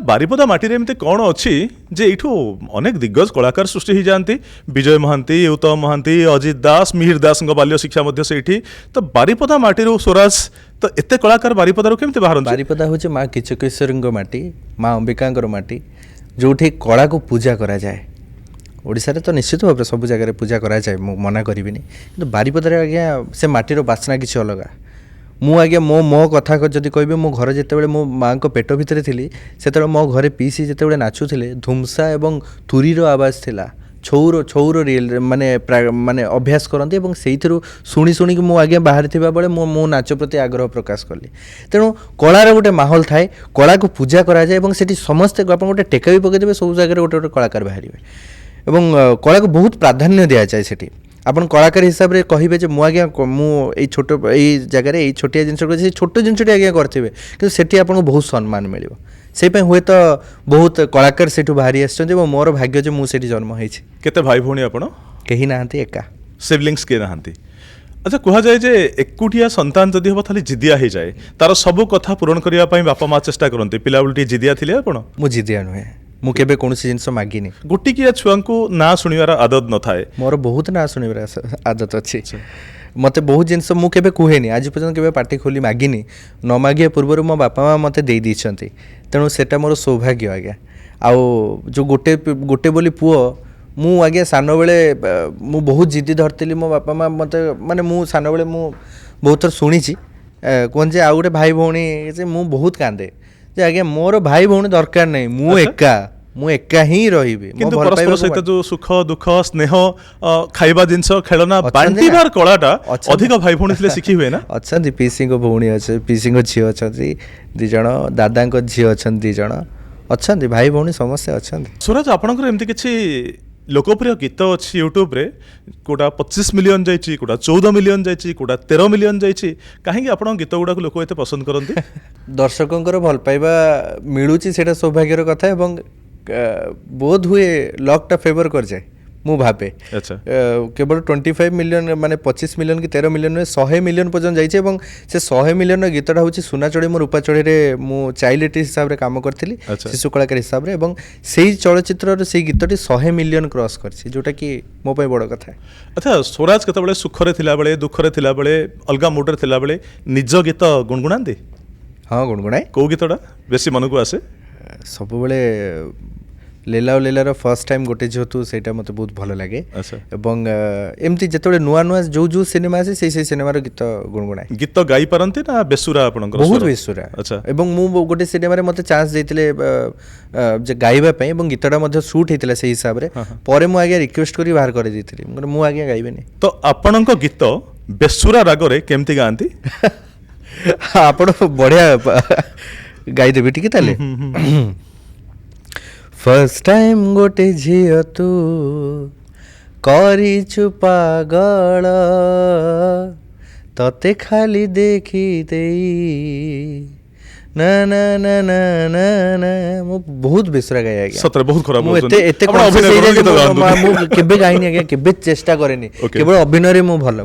ବାରିପଦା ମାଟିରେ ଏମିତି କ'ଣ ଅଛି ଯେ ଏଇଠୁ ଅନେକ ଦିଗ୍ଗଜ କଳାକାର ସୃଷ୍ଟି ହେଇଯାଆନ୍ତି। ବିଜୟ ମହାନ୍ତି, ଉତ୍ତମ ମହାନ୍ତି, ଅଜିତ ଦାସ, ମିହିର ଦାସଙ୍କ ବାଲ୍ୟ ଶିକ୍ଷା ମଧ୍ୟ ସେଇଠି। ତ ବାରିପଦା ମାଟିରୁ ସ୍ୱରାଜ, ତ ଏତେ କଳାକାର ବାରିପଦାରୁ କେମିତି ବାହାରନ୍ତି? ବାରିପଦା ହେଉଛି ମା କିଚକେଶ୍ୱରୀଙ୍କ ମାଟି, ମା ଅମ୍ବିକାଙ୍କର ମାଟି, ଯେଉଁଠି କଳାକୁ ପୂଜା କରାଯାଏ। ଓଡ଼ିଶାରେ ତ ନିଶ୍ଚିତ ଭାବରେ ସବୁ ଜାଗାରେ ପୂଜା କରାଯାଏ, ମୁଁ ମନା କରିବିନି, କିନ୍ତୁ ବାରିପଦାରେ ଆଜ୍ଞା ସେ ମାଟିର ବାସ୍ନା କିଛି ଅଲଗା। ମୁଁ ଆଜ୍ଞା ମୋ କଥା ଯଦି କହିବି, ମୋ ଘରେ ଯେତେବେଳେ ମୋ ମାଆଙ୍କ ପେଟ ଭିତରେ ଥିଲି, ସେତେବେଳେ ମୋ ଘରେ ପିଇସି ଯେତେବେଳେ ନାଚୁଥିଲେ, ଧୁମସା ଏବଂ ତୁରୀର ଆବାଜ ଥିଲା। ଛଉର ମାନେ ଅଭ୍ୟାସ କରନ୍ତି ଏବଂ ସେଇଥିରୁ ଶୁଣିକି ମୁଁ ଆଜ୍ଞା ବାହାରି ଥିବା ବେଳେ ମୁଁ ନାଚ ପ୍ରତି ଆଗ୍ରହ ପ୍ରକାଶ କଲି। ତେଣୁ କଳାର ଗୋଟେ ମାହୋଲ ଥାଏ, କଳାକୁ ପୂଜା କରାଯାଏ ଏବଂ ସେଠି ସମସ୍ତେ ଆପଣ ଗୋଟେ ଟେକା ବି ପକାଇଦେବେ, ସବୁ ଜାଗାରେ ଗୋଟେ ଗୋଟେ କଳାକାର ବାହାରିବେ ଏବଂ କଳାକୁ ବହୁତ ପ୍ରାଧାନ୍ୟ ଦିଆଯାଏ ସେଠି। ଆପଣ କଳାକାର ହିସାବରେ କହିବେ ଯେ ମୁଁ ଏଇ ଜାଗାରେ ଏଇ ଛୋଟିଆ ଜିନିଷ କରିଛି, ସେ ଛୋଟ ଜିନିଷଟି ଆଜ୍ଞା କରିଥିବେ, କିନ୍ତୁ ସେଠି ଆପଣଙ୍କୁ ବହୁତ ସମ୍ମାନ ମିଳିବ। ସେଇପାଇଁ ହୁଏତ ବହୁତ କଳାକାର ସେଠୁ ବାହାରି ଆସିଛନ୍ତି ଏବଂ ମୋର ଭାଗ୍ୟ ଯେ ମୁଁ ସେଠି ଜନ୍ମ ହେଇଛି। କେତେ ଭାଇ ଭଉଣୀ ଆପଣ? କେହି ନାହାନ୍ତି, ଏକା। ସିବଲିଙ୍ଗସ୍ କିଏ ନାହାନ୍ତି? ଆଚ୍ଛା, କୁହାଯାଏ ଯେ ଏକୁଟିଆ ସନ୍ତାନ ଯଦି ହେବ ତାହେଲେ ଜିଦିଆ ହେଇଯାଏ, ତାର ସବୁ କଥା ପୂରଣ କରିବା ପାଇଁ ବାପା ମା ଚେଷ୍ଟା କରନ୍ତି। ପିଲାବେଳୁ ଟିକେ ଜିଦିଆ ଥିଲେ ଆପଣ? ମୁଁ ଜିଦିଆ ନୁହେଁ, ମୁଁ କେବେ କୌଣସି ଜିନିଷ ମାଗିନି। ଗୋଟିକିଆ ଛୁଆଙ୍କୁ ନାଁ ଶୁଣିବାର ଆଦତ ନଥାଏ। ମୋର ବହୁତ ନାଁ ଶୁଣିବାର ଆଦତ ଅଛି। ମୋତେ ବହୁତ ଜିନିଷ ମୁଁ କେବେ କୁହେନି, ଆଜି ପର୍ଯ୍ୟନ୍ତ କେବେ ପାଟି ଖୋଲି ମାଗିନି। ନ ମାଗିବା ପୂର୍ବରୁ ମୋ ବାପା ମା ମୋତେ ଦେଇଛନ୍ତି, ତେଣୁ ସେଇଟା ମୋର ସୌଭାଗ୍ୟ ଆଜ୍ଞା। ଆଉ ଯେଉଁ ଗୋଟେ ବୋଲି ପୁଅ, ମୁଁ ଆଜ୍ଞା ସାନବେଳେ ମୁଁ ବହୁତ ଜିଦି ଧରିଥିଲି। ମୋ ବାପା ମା ମୋତେ ମୁଁ ସାନବେଳେ ବହୁତ ଥର ଶୁଣିଛି କୁହନ୍ତି ଯେ ଆଉ ଗୋଟେ ଭାଇ ଭଉଣୀ, ଯେ ମୁଁ ବହୁତ କାନ୍ଦେ ଯେ ଆଜ୍ଞା ମୋର ଭାଇ ଭଉଣୀ ଦରକାର ନାହିଁ, ମୁଁ ଏକା ହିଁ ରହିବି। କିନ୍ତୁ ପରସ୍ପର ସହିତ ଯୋଉ ସୁଖ ଦୁଃଖ ସ୍ନେହ ଖାଇବା ଜିନିଷ ଖେଳନା ବାଣ୍ଟିବାର କଳାଟା ଅଧିକ ଭାଇ ଭଉଣୀ ଥିଲେ ଶିଖି ହୁଏ ନା? ଅଛନ୍ତି, ପିସିଙ୍କ ଭଉଣୀ ଅଛି, ପିସିଙ୍କ ଝିଅ ଅଛନ୍ତି 2 ଜଣ, ଦାଦାଙ୍କ ଝିଅ ଅଛନ୍ତି 2 ଜଣ, ଅଛନ୍ତି ଭାଇ ଭଉଣୀ ସମସ୍ତେ ଅଛନ୍ତି। ସ୍ୱରାଜ, ଆପଣଙ୍କର ଏମିତି କିଛି ଲୋକପ୍ରିୟ ଗୀତ ଅଛି ୟୁଟ୍ୟୁବରେ, କୋଉଟା 25 ମିଲିୟନ ଯାଇଛି, କୋଉଟା 14 ମିଲିୟନ ଯାଇଛି, କୋଉଟା 13 ମିଲିୟନ ଯାଇଛି? କାହିଁକି ଆପଣଙ୍କ ଗୀତ ଗୁଡାକୁ ଲୋକ ଏତେ ପସନ୍ଦ କରନ୍ତି? ଦର୍ଶକଙ୍କର ଭଲ ପାଇବା ମିଳୁଛି, ସେଇଟା ସୌଭାଗ୍ୟର କଥା ଏବଂ ବୋଧ ହୁଏ ଲକ୍ଟା ଫେଭର କରିଯାଏ ମୁଁ ଭାବେ। କେବଳ 25 ମିଲିୟନ 25 ମିଲିୟନ କି 13 ମିଲିୟନ ନୁହେଁ, 100 ମିଲିୟନ ପର୍ଯ୍ୟନ୍ତ ଯାଇଛି ଏବଂ ସେ 100 ମିଲିୟନର ଗୀତଟା ହେଉଛି ସୁନା ଚଢ଼େଇ ମୋ ରୂପା ଚଢ଼େଇରେ ମୁଁ ଚାଇଲ୍ଡ ଆର୍ଟିଷ୍ଟ ହିସାବରେ କାମ କରିଥିଲି, ଶିଶୁ କଳାକାର ହିସାବରେ, ଏବଂ ସେଇ ଚଳଚ୍ଚିତ୍ରର ସେଇ ଗୀତଟି 100 ମିଲିୟନ କ୍ରସ୍ କରିଛି, ଯେଉଁଟାକି ମୋ ପାଇଁ ବଡ଼ କଥା। ଆଚ୍ଛା, ସ୍ୱରାଜ କେତେବେଳେ ସୁଖରେ ଥିଲାବେଳେ, ଦୁଃଖରେ ଥିଲାବେଳେ, ଅଲଗା ମୁଡ୍ରେ ଥିଲାବେଳେ ନିଜ ଗୀତ ଗୁଣଗୁଣାନ୍ତି? ହଁ, ଗୁଣଗୁଣାଏ। କେଉଁ ଗୀତଟା ବେଶୀ ମନକୁ ଆସେ? ସବୁବେଳେ ଲେଲା ଓ ଲେଲାର ଫର୍ଷ୍ଟ ଟାଇମ୍ ଗୋଟେ ଝିଅ ତୁ, ସେଇଟା ମୋତେ ବହୁତ ଭଲ ଲାଗେ। ଏବଂ ଏମିତି ଯେତେବେଳେ ନୂଆ ଯୋଉ ସିନେମା ଆସେ ସେଇ ସିନେମାର ଗୀତ ଗୁଣଗୁଣାଏ। ଗୀତ ଗାଇ ପାରନ୍ତି ନା ବେସୁରା ଆପଣଙ୍କର? ବହୁତ ବେସୁରା। ଏବଂ ମୁଁ ଗୋଟେ ସିନେମାରେ ମୋତେ ଚାନ୍ସ ଦେଇଥିଲେ ଯେ ଗାଇବା ପାଇଁ ଏବଂ ଗୀତଟା ମଧ୍ୟ ସୁଟ୍ ହେଇଥିଲା ସେଇ ହିସାବରେ। ପରେ ମୁଁ ଆଜ୍ଞା ରିକ୍ୱେଷ୍ଟ କରି ବାହାର କରିଦେଇଥିଲି, ମୁଁ ଆଜ୍ଞା ଗାଇବେନି। ତ ଆପଣଙ୍କ ଗୀତ ବେସୁରା ରାଗରେ କେମିତି ଗାଆନ୍ତି? ଆପଣ ବଢ଼ିଆ ଗାଇଦେବି ଟିକେ ତାହେଲେ। ଫର୍ଷ୍ଟ ଟାଇମ୍ ଗୋଟେ ଝିଅ ତୁ କରିଛୁ ପାଗଳ, ତତେ ଖାଲି ଦେଖି ଦେଇ ନା ନା ନା ନା ନା ନା। ମୁଁ ବହୁତ ବେସୁରା ଗାଏ ଆଜ୍ଞା, ସତରେ ବହୁତ ଖରାପ। ମୁଁ ଏତେ ମୁଁ କେବେ ଗାଇନି ଆଜ୍ଞା, କେବେ ଚେଷ୍ଟା କରେନି, କେବଳ ଅଭିନୟରେ ମୁଁ ଭଲ।